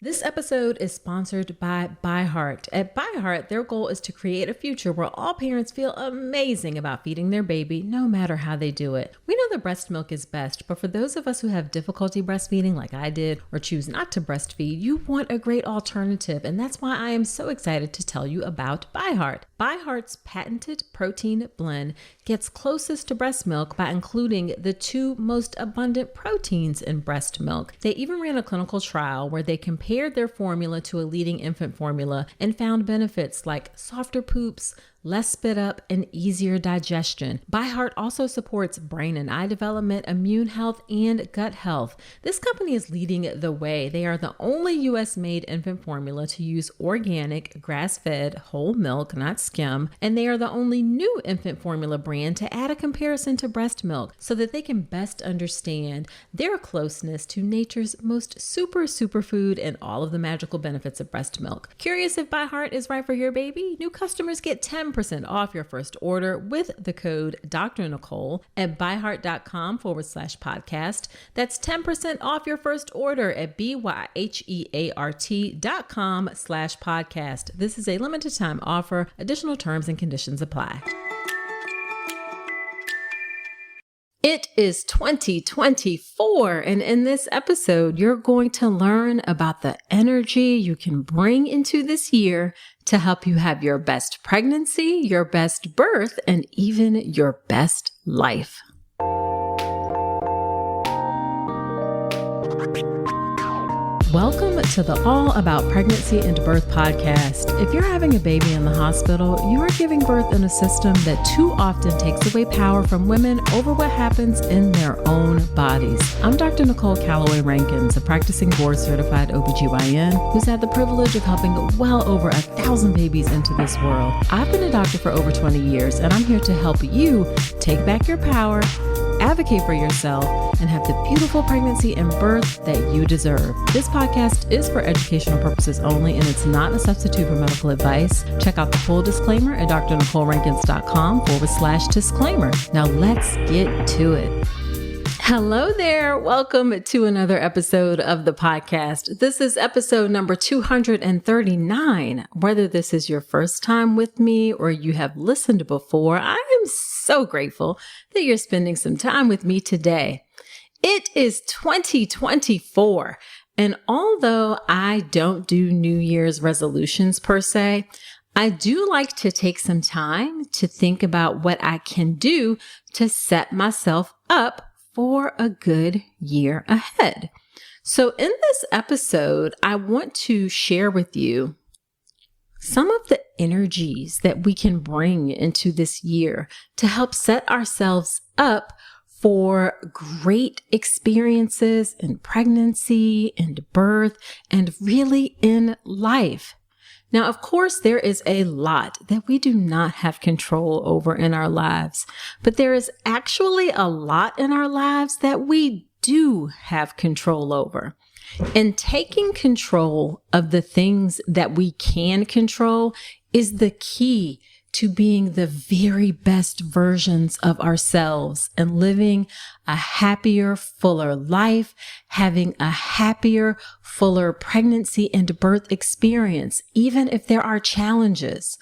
This episode is sponsored by ByHeart. At ByHeart, their goal is to create a future where all parents feel amazing about feeding their baby, no matter how they do it. We know that breast milk is best, but for those of us who have difficulty breastfeeding like I did, or choose not to breastfeed, you want a great alternative, and that's why I am so excited to tell you about ByHeart. ByHeart's patented protein blend gets closest to breast milk by including the two most abundant proteins in breast milk. They even ran a clinical trial where they compared their formula to a leading infant formula and found benefits like softer poops, less spit up, and easier digestion. ByHeart also supports brain and eye development, immune health, and gut health. This company is leading the way. They are the only US-made infant formula to use organic, grass-fed, whole milk, not skim, and they are the only new infant formula brand to add a comparison to breast milk so that they can best understand their closeness to nature's most superfood and all of the magical benefits of breast milk. Curious if ByHeart is right for your baby? New customers get 10% off your first order with the code Dr. Nicole at byheart.com/podcast. That's 10% off your first order at byheart.com/podcast. This is a limited time offer. Additional terms and conditions apply. It is 2024, and in this episode, you're going to learn about the energy you can bring into this year to help you have your best pregnancy, your best birth, and even your best life. Welcome to the All About Pregnancy and Birth podcast. If you're having a baby in the hospital, you are giving birth in a system that too often takes away power from women over what happens in their own bodies. I'm Dr. Nicole Calloway Rankins, a practicing board-certified OBGYN who's had the privilege of helping well over 1,000 babies into this world. I've been a doctor for over 20 years, and I'm here to help you take back your power, advocate for yourself, and have the beautiful pregnancy and birth that you deserve. This podcast is for educational purposes only, and it's not a substitute for medical advice. Check out the full disclaimer at drnicolerankins.com/disclaimer. Now let's get to it. Hello there. Welcome to another episode of the podcast. This is episode number 239. Whether this is your first time with me or you have listened before, I am so grateful that you're spending some time with me today. It is 2024, and although I don't do New Year's resolutions per se, I do like to take some time to think about what I can do to set myself up for a good year ahead. So in this episode, I want to share with you some of the energies that we can bring into this year to help set ourselves up for great experiences in pregnancy and birth and really in life. Now, of course, there is a lot that we do not have control over in our lives, but there is actually a lot in our lives that we do have control over. And taking control of the things that we can control is the key to being the very best versions of ourselves and living a happier, fuller life, having a happier, fuller pregnancy and birth experience, even if there are challenges.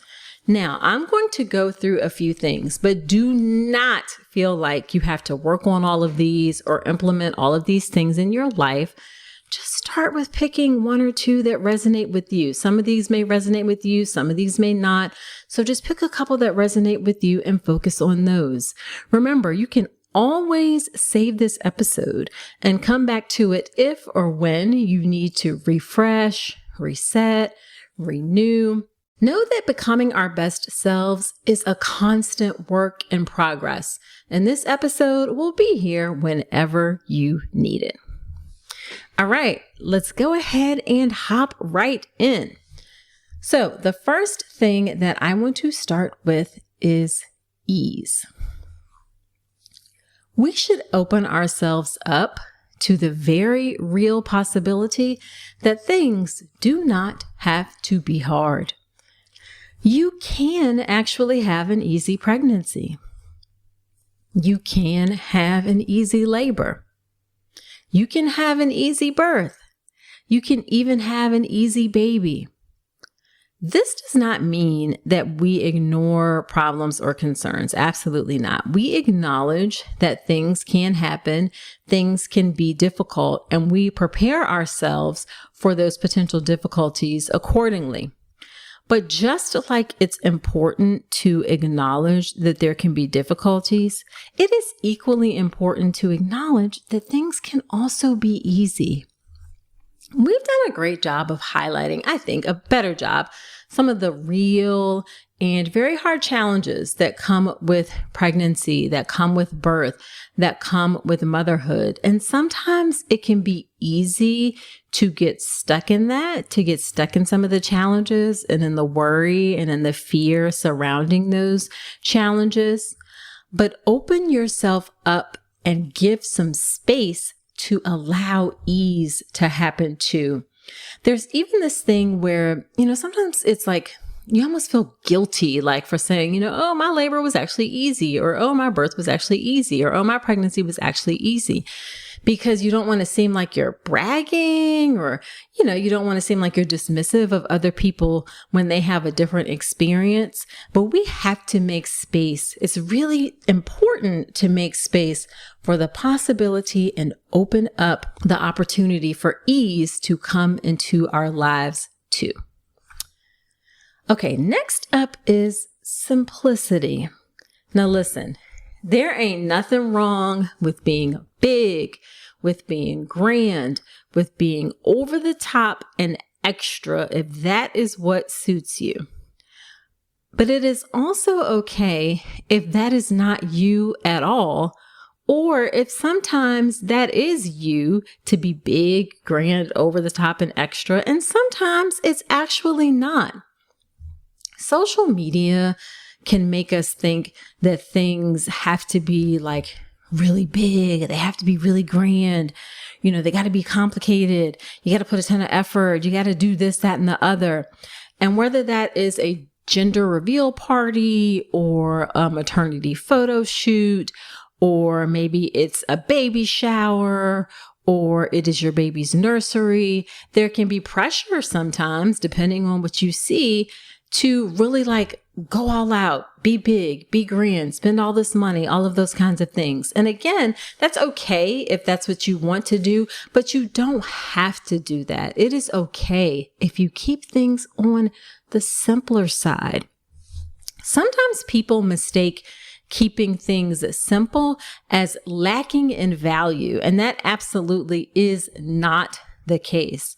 Now, I'm going to go through a few things, but do not feel like you have to work on all of these or implement all of these things in your life. Just start with picking one or two that resonate with you. Some of these may resonate with you, some of these may not. So just pick a couple that resonate with you and focus on those. Remember, you can always save this episode and come back to it if or when you need to refresh, reset, renew. Know that becoming our best selves is a constant work in progress, and this episode will be here whenever you need it. All right, let's go ahead and hop right in. So the first thing that I want to start with is ease. We should open ourselves up to the very real possibility that things do not have to be hard. You can actually have an easy pregnancy. You can have an easy labor. You can have an easy birth. You can even have an easy baby. This does not mean that we ignore problems or concerns. Absolutely not. We acknowledge that things can happen, things can be difficult, and we prepare ourselves for those potential difficulties accordingly. But just like it's important to acknowledge that there can be difficulties, it is equally important to acknowledge that things can also be easy. We've done a great job of highlighting, I think, a better job, some of the real and very hard challenges that come with pregnancy, that come with birth, that come with motherhood. And sometimes it can be easy to get stuck in that, to get stuck in some of the challenges and in the worry and in the fear surrounding those challenges. But open yourself up and give some space to allow ease to happen too. There's even this thing where, sometimes it's like you almost feel guilty, like for saying, oh, my labor was actually easy, or oh, my birth was actually easy, or oh, my pregnancy was actually easy, because you don't want to seem like you're bragging, or, you don't want to seem like you're dismissive of other people when they have a different experience. But we have to make space. It's really important to make space for the possibility and open up the opportunity for ease to come into our lives too. Okay, next up is simplicity. Now listen, there ain't nothing wrong with being big, with being grand, with being over the top and extra if that is what suits you. But it is also okay if that is not you at all, or if sometimes that is you to be big, grand, over the top and extra, and sometimes it's actually not. Social media can make us think that things have to be like really big. They have to be really grand. They got to be complicated. You got to put a ton of effort. You got to do this, that, and the other. And whether that is a gender reveal party or a maternity photo shoot, or maybe it's a baby shower, or it is your baby's nursery, there can be pressure sometimes, depending on what you see, to really go all out, be big, be grand, spend all this money, all of those kinds of things. And again, that's okay if that's what you want to do, but you don't have to do that. It is okay if you keep things on the simpler side. Sometimes people mistake keeping things simple as lacking in value, and that absolutely is not the case.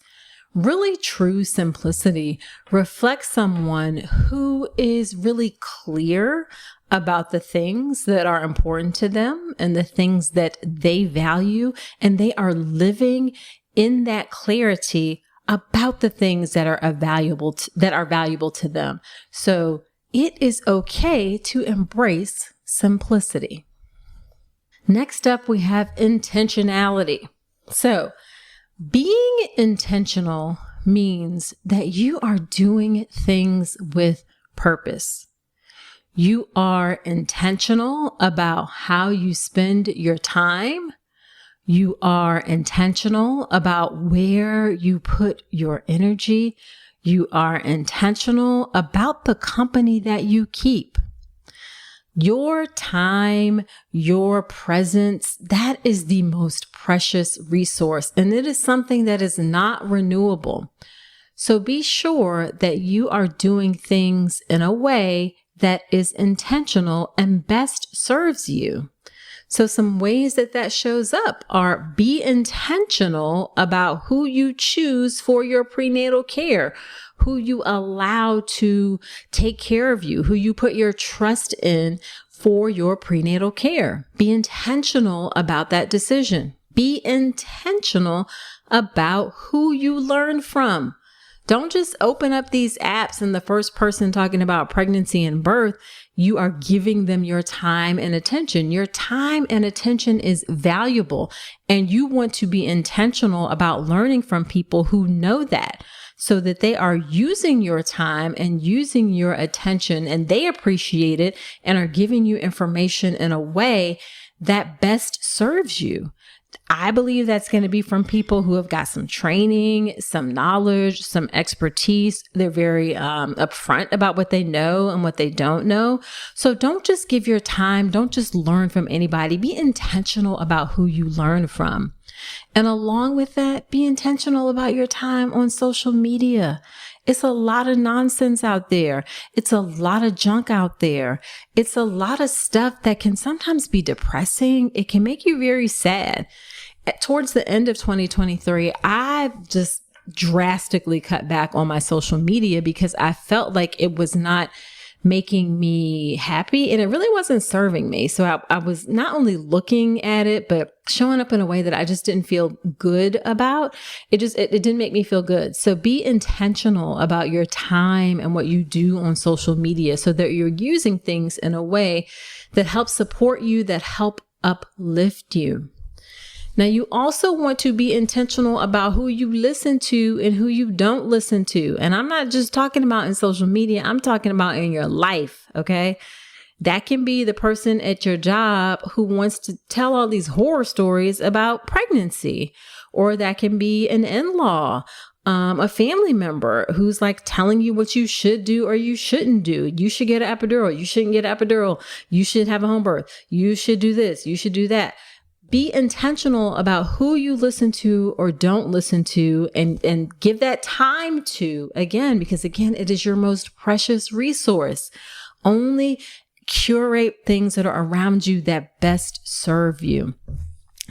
Really true simplicity reflects someone who is really clear about the things that are important to them and the things that they value, and they are living in that clarity about the things that are valuable to them. So it is okay to embrace simplicity. Next up, we have intentionality. So being intentional means that you are doing things with purpose. You are intentional about how you spend your time. You are intentional about where you put your energy. You are intentional about the company that you keep. Your time, your presence, that is the most precious resource, and it is something that is not renewable. So be sure that you are doing things in a way that is intentional and best serves you. So some ways that shows up are: be intentional about who you choose for your prenatal care, who you allow to take care of you, who you put your trust in for your prenatal care. Be intentional about that decision. Be intentional about who you learn from. Don't just open up these apps and the first person talking about pregnancy and birth, you are giving them your time and attention. Your time and attention is valuable, and you want to be intentional about learning from people who know that, so that they are using your time and using your attention, and they appreciate it and are giving you information in a way that best serves you. I believe that's going to be from people who have got some training, some knowledge, some expertise. They're very upfront about what they know and what they don't know. So don't just give your time. Don't just learn from anybody. Be intentional about who you learn from. And along with that, be intentional about your time on social media. It's a lot of nonsense out there. It's a lot of junk out there. It's a lot of stuff that can sometimes be depressing. It can make you very sad. Towards the end of 2023, I just drastically cut back on my social media because I felt like it was not making me happy and it really wasn't serving me. So I was not only looking at it, but showing up in a way that I just didn't feel good about. It didn't make me feel good. So be intentional about your time and what you do on social media so that you're using things in a way that help support you, that help uplift you. Now, you also want to be intentional about who you listen to and who you don't listen to. And I'm not just talking about in social media. I'm talking about in your life. Okay. That can be the person at your job who wants to tell all these horror stories about pregnancy, or that can be an in-law, a family member who's like telling you what you should do or you shouldn't do. You should get an epidural. You shouldn't get an epidural. You should have a home birth. You should do this. You should do that. Be intentional about who you listen to or don't listen to, and give that time to, again, because again, it is your most precious resource. Only curate things that are around you that best serve you.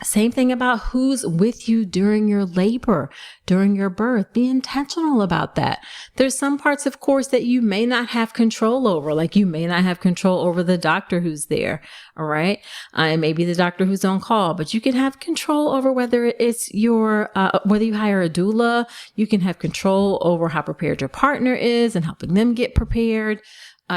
Same thing about who's with you during your labor, during your birth. Be intentional about that. There's some parts, of course, that you may not have control over, like you may not have control over the doctor who's there. All right. And maybe the doctor who's on call, but you can have control over whether it's whether you hire a doula. You can have control over how prepared your partner is and helping them get prepared.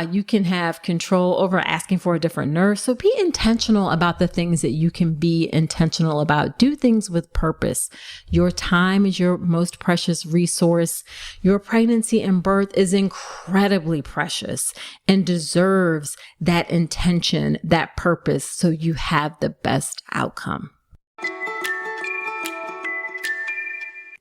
You can have control over asking for a different nurse. So be intentional about the things that you can be intentional about. Do things with purpose. Your time is your most precious resource. Your pregnancy and birth is incredibly precious and deserves that intention, that purpose, so you have the best outcome.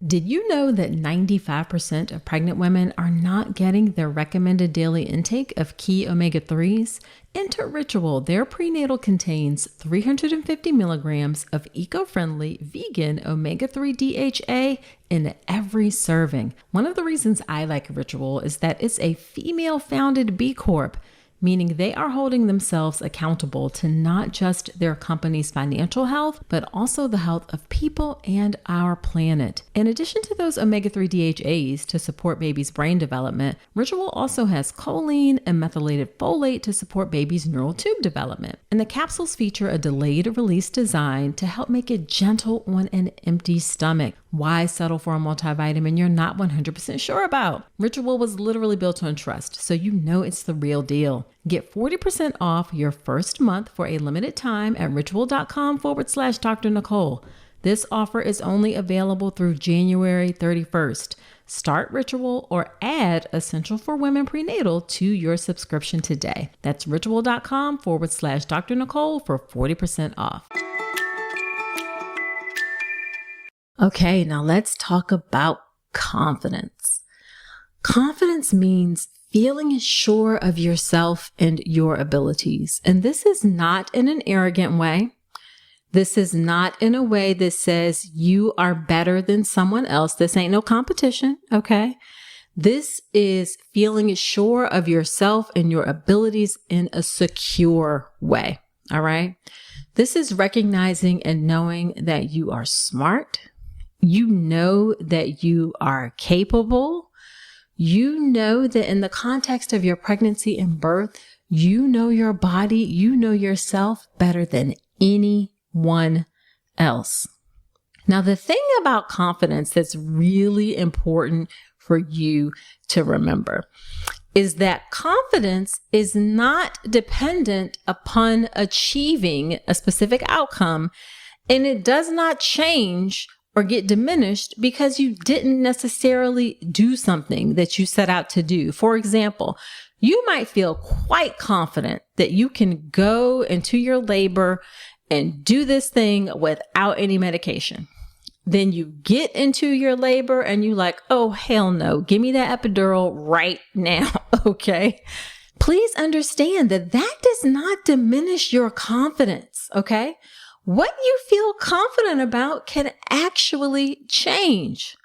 Did you know that 95% of pregnant women are not getting their recommended daily intake of key omega-3s? Enter Ritual. Their prenatal contains 350 milligrams of eco-friendly vegan omega-3 DHA in every serving. One of the reasons I like Ritual is that it's a female-founded B Corp, meaning they are holding themselves accountable to not just their company's financial health, but also the health of people and our planet. In addition to those omega-3 DHAs to support baby's brain development, Ritual also has choline and methylated folate to support baby's neural tube development. And the capsules feature a delayed release design to help make it gentle on an empty stomach. Why settle for a multivitamin you're not 100% sure about? Ritual was literally built on trust, so you know it's the real deal. Get 40% off your first month for a limited time at ritual.com/Dr. Nicole. This offer is only available through January 31st. Start Ritual or add Essential for Women Prenatal to your subscription today. That's ritual.com/Dr. Nicole for 40% off. Okay, now let's talk about confidence. Confidence means feeling sure of yourself and your abilities. And this is not in an arrogant way. This is not in a way that says you are better than someone else. This ain't no competition, okay? This is feeling sure of yourself and your abilities in a secure way, all right? This is recognizing and knowing that you are smart. You know that you are capable. You know that in the context of your pregnancy and birth, you know your body, you know yourself better than anyone else. Now, the thing about confidence that's really important for you to remember is that confidence is not dependent upon achieving a specific outcome, and it does not change or get diminished because you didn't necessarily do something that you set out to do. For example, you might feel quite confident that you can go into your labor and do this thing without any medication. Then you get into your labor and you like, oh, hell no, give me that epidural right now. Okay. Please understand that that does not diminish your confidence. Okay. What you feel confident about can actually change.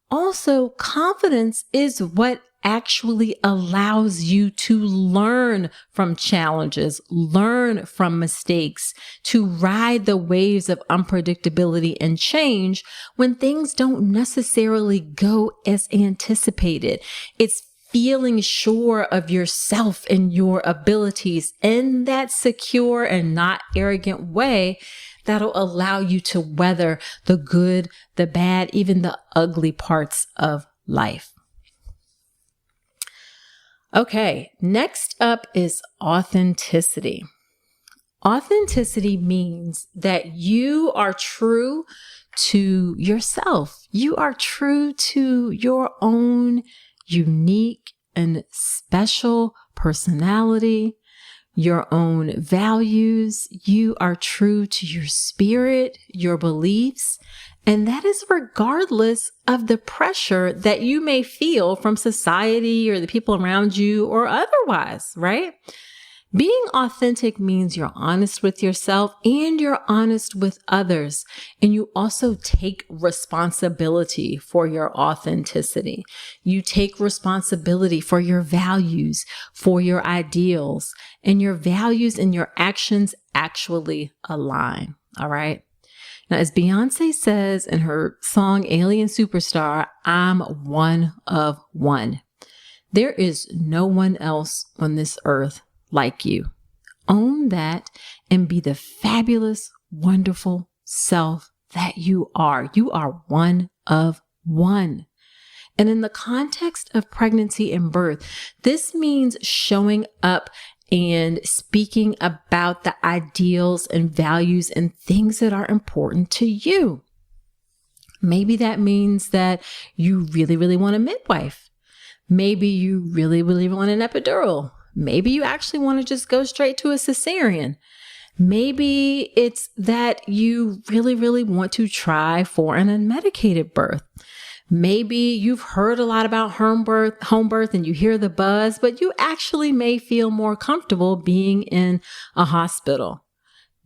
Also, confidence is what actually allows you to learn from challenges, learn from mistakes, to ride the waves of unpredictability and change when things don't necessarily go as anticipated. It's feeling sure of yourself and your abilities in that secure and not arrogant way that'll allow you to weather the good, the bad, even the ugly parts of life. Okay, next up is authenticity. Authenticity means that you are true to yourself. You are true to your own unique and special personality, your own values. You are true to your spirit, your beliefs, and that is regardless of the pressure that you may feel from society or the people around you or otherwise, right? Being authentic means you're honest with yourself and you're honest with others. And you also take responsibility for your authenticity. You take responsibility for your values, for your ideals, and your values and your actions actually align. All right. Now, as Beyonce says in her song Alien Superstar, I'm one of one. There is no one else on this earth like you. Own that and be the fabulous, wonderful self that you are. You are one of one. And in the context of pregnancy and birth, this means showing up and speaking about the ideals and values and things that are important to you. Maybe that means that you really, really want a midwife. Maybe you really, really want an epidural. Maybe you actually want to just go straight to a cesarean. Maybe it's that you really, really want to try for an unmedicated birth. Maybe you've heard a lot about home birth and you hear the buzz, but you actually may feel more comfortable being in a hospital.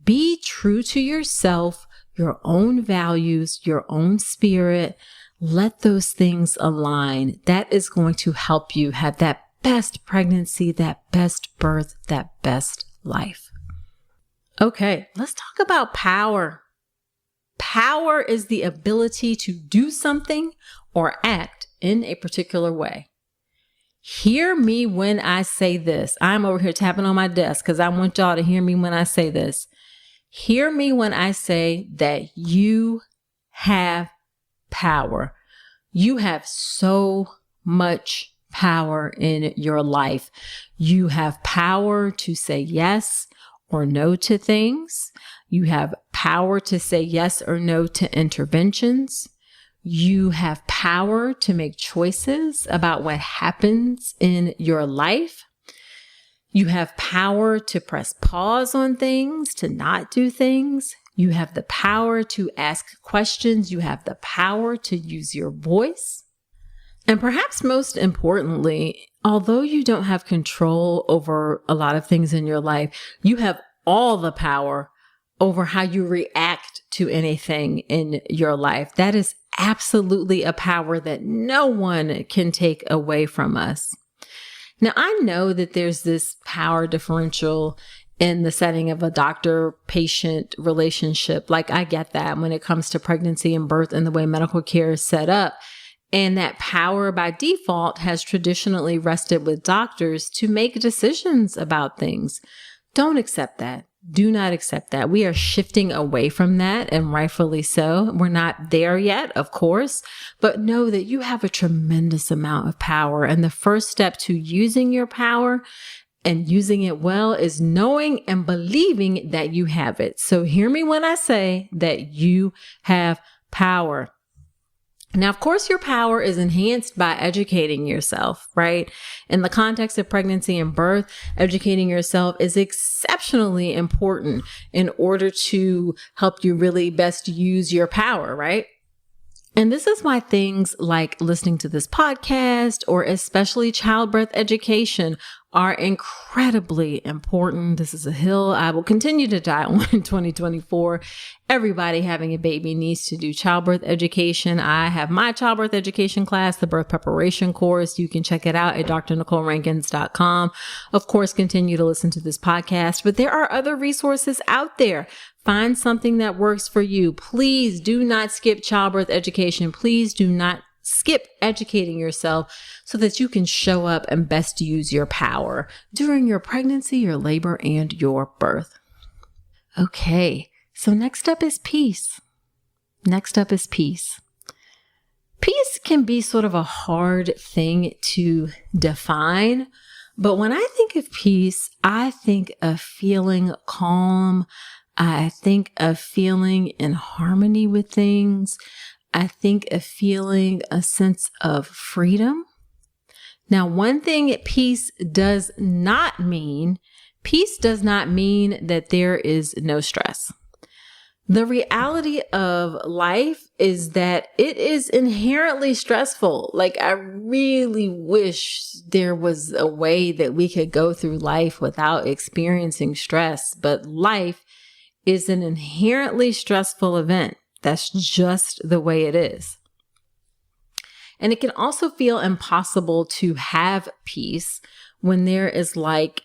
Be true to yourself, your own values, your own spirit. Let those things align. That is going to help you have that best pregnancy, that best birth, that best life. Okay, let's talk about power. Power is the ability to do something or act in a particular way. Hear me when I say this. I'm over here tapping on my desk because I want y'all to hear me when I say this. Hear me when I say that you have power. You have so much power in your life. You have power to say yes or no to things. You have power to say yes or no to interventions. You have power to make choices about what happens in your life. You have power to press pause on things, to not do things. You have the power to ask questions. You have the power to use your voice. And perhaps most importantly, although you don't have control over a lot of things in your life, you have all the power over how you react to anything in your life. That is absolutely a power that no one can take away from us. Now, I know that there's this power differential in the setting of a doctor-patient relationship. Like, I get that when it comes to pregnancy and birth and the way medical care is set up. And that power by default has traditionally rested with doctors to make decisions about things. Don't accept that. Do not accept that. We are shifting away from that, and rightfully so. We're not there yet, of course, but know that you have a tremendous amount of power. And the first step to using your power and using it well is knowing and believing that you have it. So hear me when I say that you have power. Now, of course, your power is enhanced by educating yourself, right? In the context of pregnancy and birth, educating yourself is exceptionally important in order to help you really best use your power, right? And this is why things like listening to this podcast or especially childbirth education are incredibly important. This is a hill I will continue to die on in 2024. Everybody having a baby needs to do childbirth education. I have my childbirth education class, the birth preparation course. You can check it out at drnicolerankins.com. Of course, continue to listen to this podcast, but there are other resources out there. Find something that works for you. Please do not skip childbirth education. Please do not skip educating yourself so that you can show up and best use your power during your pregnancy, your labor, and your birth. Okay, so next up is peace. Next up is peace. Peace can be sort of a hard thing to define, but when I think of peace, I think of feeling calm. I think of feeling in harmony with things. I think of feeling a sense of freedom. Now, one thing peace does not mean that there is no stress. The reality of life is that it is inherently stressful. Like, I really wish there was a way that we could go through life without experiencing stress, but life is an inherently stressful event. That's just the way it is. And it can also feel impossible to have peace when there is like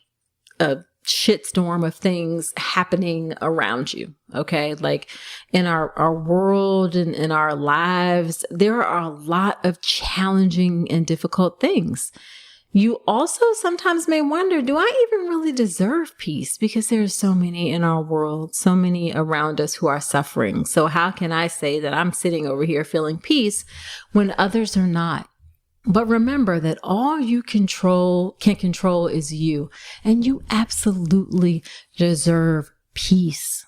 a shitstorm of things happening around you. Okay. Like in our world and in our lives, there are a lot of challenging and difficult things. You also sometimes may wonder, do I even really deserve peace? Because there are so many in our world, so many around us who are suffering. So how can I say that I'm sitting over here feeling peace when others are not? But remember that all you can control is you, and you absolutely deserve peace.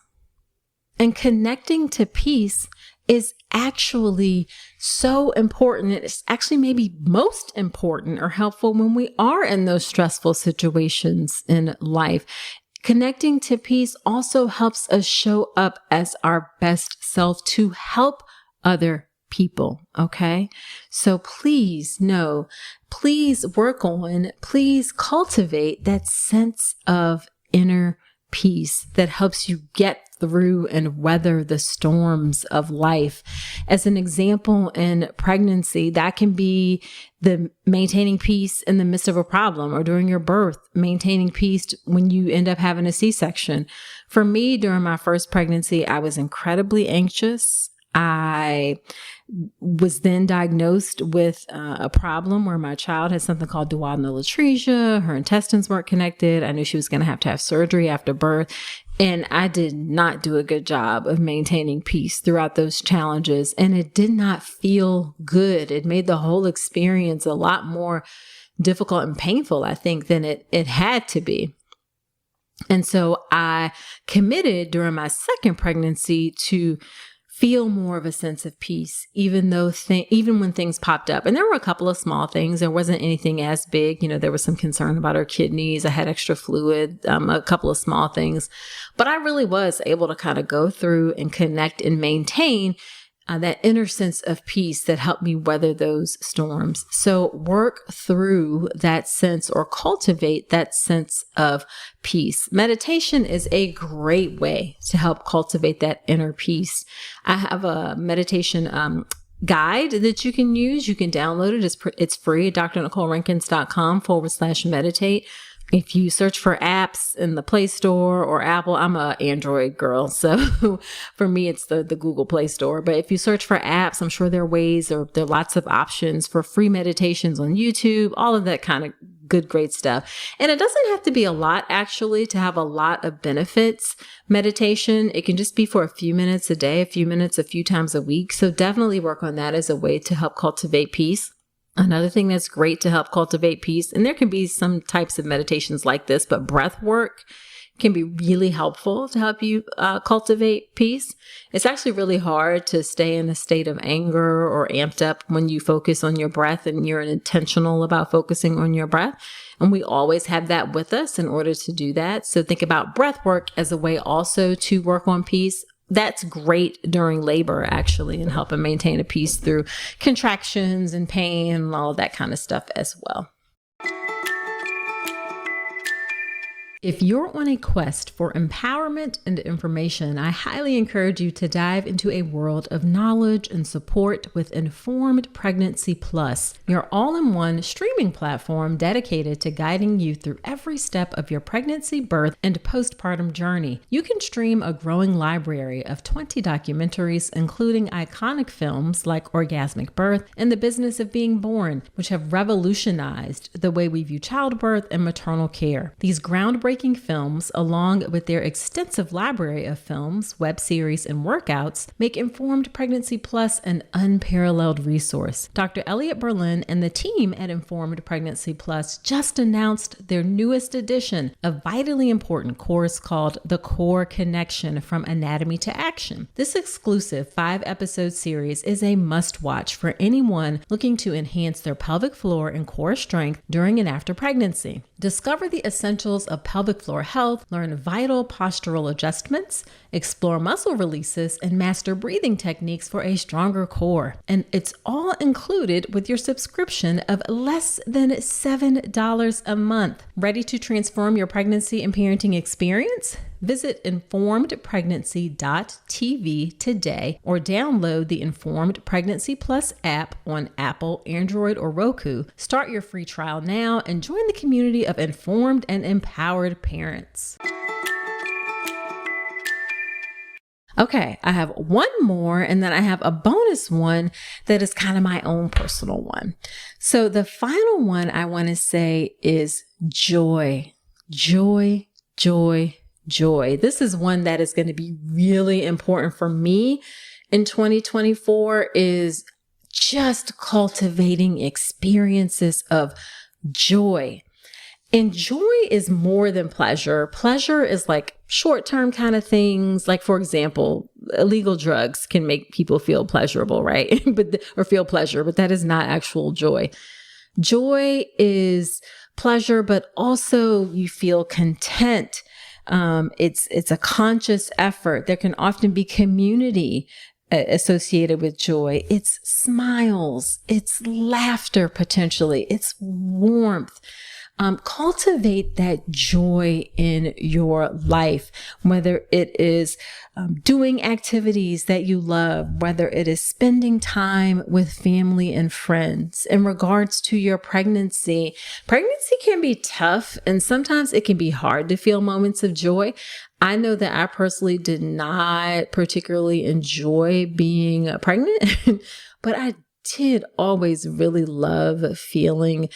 And connecting to peace is actually so important. It's actually maybe most important or helpful when we are in those stressful situations in life. Connecting to peace also helps us show up as our best self to help other people. Okay. So please please cultivate that sense of inner peace that helps you get through and weather the storms of life. As an example, in pregnancy, that can be the maintaining peace in the midst of a problem, or during your birth, maintaining peace when you end up having a C-section. For me, during my first pregnancy, I was incredibly anxious. I was then diagnosed with a problem where my child had something called duodenal atresia. Her intestines weren't connected. I knew she was going to have surgery after birth. And I did not do a good job of maintaining peace throughout those challenges. And it did not feel good. It made the whole experience a lot more difficult and painful, I think, than it had to be. And so I committed during my second pregnancy to feel more of a sense of peace, even when things popped up. And there were a couple of small things. There wasn't anything as big. There was some concern about her kidneys. I had extra fluid, a couple of small things. But I really was able to kind of go through and connect and maintain that inner sense of peace that helped me weather those storms. So work through that sense, or cultivate that sense of peace. Meditation is a great way to help cultivate that inner peace. I have a meditation guide that you can use. You can download it. It's free at drnicolerankins.com/meditate. If you search for apps in the Play Store or Apple, I'm a Android girl, so for me, it's the Google Play Store. But if you search for apps, I'm sure there are ways, or there are lots of options for free meditations on YouTube, all of that kind of great stuff. And it doesn't have to be a lot, actually, to have a lot of benefits. Meditation, it can just be for a few minutes a day, a few minutes, a few times a week. So definitely work on that as a way to help cultivate peace. Another thing that's great to help cultivate peace, and there can be some types of meditations like this, but breath work can be really helpful to help you cultivate peace. It's actually really hard to stay in a state of anger or amped up when you focus on your breath and you're intentional about focusing on your breath. And we always have that with us in order to do that. So think about breath work as a way also to work on peace. That's great during labor, actually, and helping maintain a peace through contractions and pain and all of that kind of stuff as well. If you're on a quest for empowerment and information, I highly encourage you to dive into a world of knowledge and support with Informed Pregnancy Plus, your all-in-one streaming platform dedicated to guiding you through every step of your pregnancy, birth, and postpartum journey. You can stream a growing library of 20 documentaries, including iconic films like Orgasmic Birth and The Business of Being Born, which have revolutionized the way we view childbirth and maternal care. These groundbreaking films, along with their extensive library of films, web series, and workouts, make Informed Pregnancy Plus an unparalleled resource. Dr. Elliot Berlin and the team at Informed Pregnancy Plus just announced their newest edition, a vitally important course called The Core Connection from Anatomy to Action. This exclusive 5-episode series is a must-watch for anyone looking to enhance their pelvic floor and core strength during and after pregnancy. Discover the essentials of pelvic floor health, learn vital postural adjustments, explore muscle releases, and master breathing techniques for a stronger core. And it's all included with your subscription of less than $7 a month. Ready to transform your pregnancy and parenting experience? Visit informedpregnancy.tv today or download the Informed Pregnancy Plus app on Apple, Android, or Roku. Start your free trial now and join the community of informed and empowered parents. Okay, I have one more and then I have a bonus one that is kind of my own personal one. So the final one I want to say is joy. Joy, joy, joy. This is one that is going to be really important for me in 2024 is just cultivating experiences of joy. And joy is more than pleasure. Pleasure is like short-term kind of things. Like, for example, illegal drugs can make people feel pleasurable, right? Or feel pleasure, but that is not actual joy. Joy is pleasure, but also you feel content. It's a conscious effort. There can often be community associated with joy. It's smiles, it's laughter potentially, it's warmth. Cultivate that joy in your life, whether it is doing activities that you love, whether it is spending time with family and friends. In regards to your pregnancy can be tough and sometimes it can be hard to feel moments of joy. I know that I personally did not particularly enjoy being pregnant, but I did always really love feeling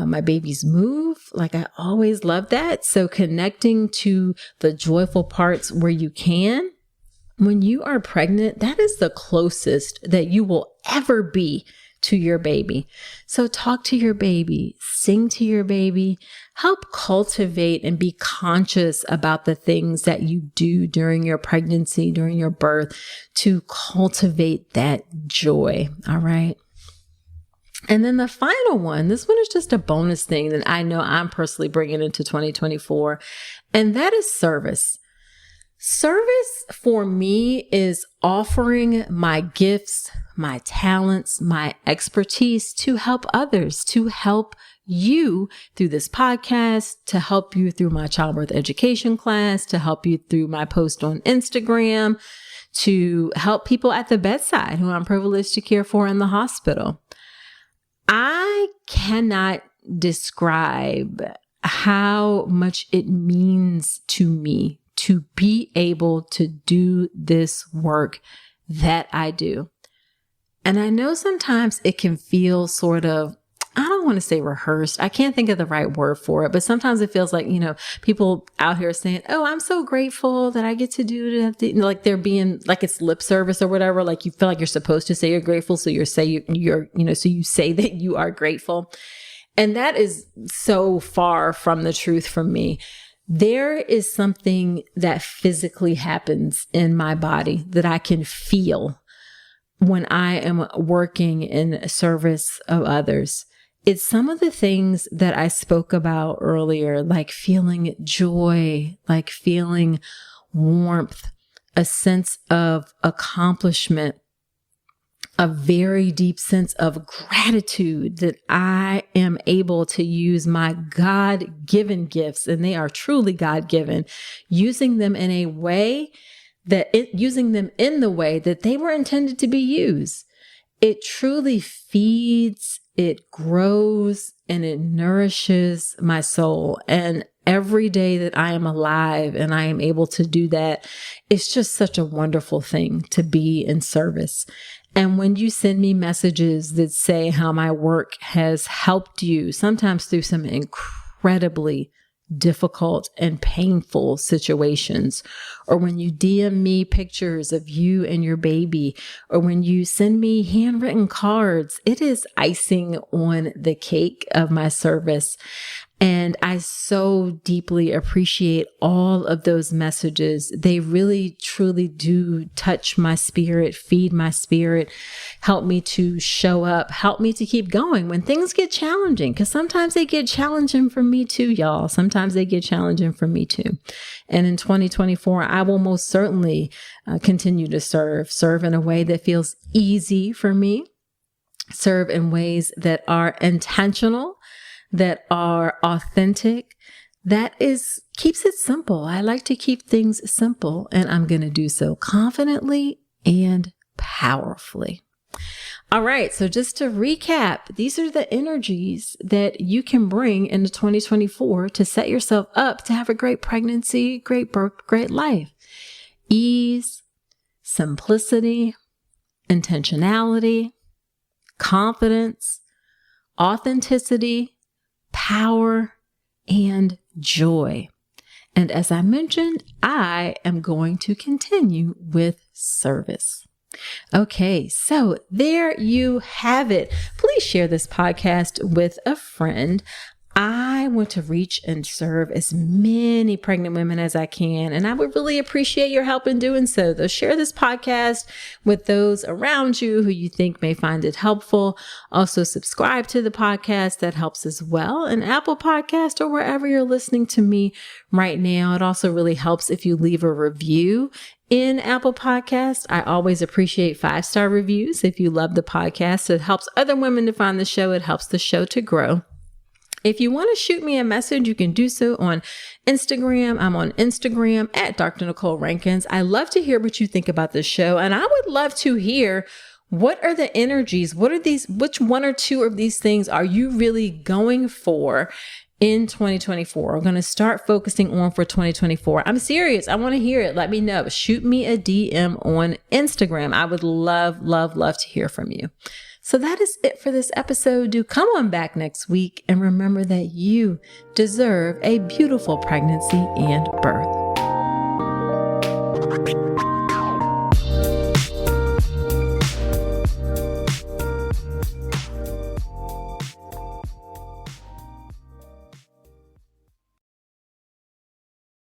my babies move. Like I always loved that. So connecting to the joyful parts where you can, when you are pregnant, that is the closest that you will ever be to your baby. So talk to your baby, sing to your baby, help cultivate and be conscious about the things that you do during your pregnancy, during your birth to cultivate that joy. All right. And then the final one, this one is just a bonus thing that I know I'm personally bringing into 2024, and that is service. Service for me is offering my gifts, my talents, my expertise to help others, to help you through this podcast, to help you through my childbirth education class, to help you through my post on Instagram, to help people at the bedside who I'm privileged to care for in the hospital. I cannot describe how much it means to me to be able to do this work that I do. And I know sometimes it can feel sort of, I don't want to say rehearsed. I can't think of the right word for it, but sometimes it feels like, people out here saying, oh, I'm so grateful that I get to do it. Like they're being like it's lip service or whatever. Like you feel like you're supposed to say you're grateful. So so you say that you are grateful. And that is so far from the truth for me. there is something that physically happens in my body that I can feel when I am working in service of others. It's some of the things that I spoke about earlier, like feeling joy, like feeling warmth, a sense of accomplishment, a very deep sense of gratitude that I am able to use my God-given gifts, and they are truly God-given, using them in a way using them in the way that they were intended to be used. It truly feeds, it grows, and it nourishes my soul. And every day that I am alive and I am able to do that, it's just such a wonderful thing to be in service. And when you send me messages that say how my work has helped you, sometimes through some incredibly difficult and painful situations, or when you DM me pictures of you and your baby, or when you send me handwritten cards, it is icing on the cake of my service. And I so deeply appreciate all of those messages. They really, truly do touch my spirit, feed my spirit, help me to show up, help me to keep going when things get challenging. Because sometimes they get challenging for me too, y'all. Sometimes they get challenging for me too. And in 2024, I will most certainly continue to serve in a way that feels easy for me, serve in ways that are intentional, that are authentic, keeps it simple. I like to keep things simple, and I'm going to do so confidently and powerfully. All right. So just to recap, these are the energies that you can bring into 2024 to set yourself up to have a great pregnancy, great birth, great life. Ease, simplicity, intentionality, confidence, authenticity, power, and joy. And as I mentioned, I am going to continue with service. Okay, so there you have it. Please share this podcast with a friend. I want to reach and serve as many pregnant women as I can, and I would really appreciate your help in doing so. Though share this podcast with those around you who you think may find it helpful. Also subscribe to the podcast. That helps as well. And Apple Podcast or wherever you're listening to me right now. It also really helps if you leave a review in Apple Podcasts. I always appreciate 5-star reviews. If you love the podcast, it helps other women to find the show. It helps the show to grow. If you want to shoot me a message, you can do so on Instagram. I'm on Instagram at Dr. Nicole Rankins. I love to hear what you think about this show. And I would love to hear, what are the energies? Which one or two of these things are you really going for in 2024? I'm going to start focusing on for 2024. I'm serious. I want to hear it. Let me know. Shoot me a DM on Instagram. I would love, love, love to hear from you. So that is it for this episode. Do come on back next week and remember that you deserve a beautiful pregnancy and birth.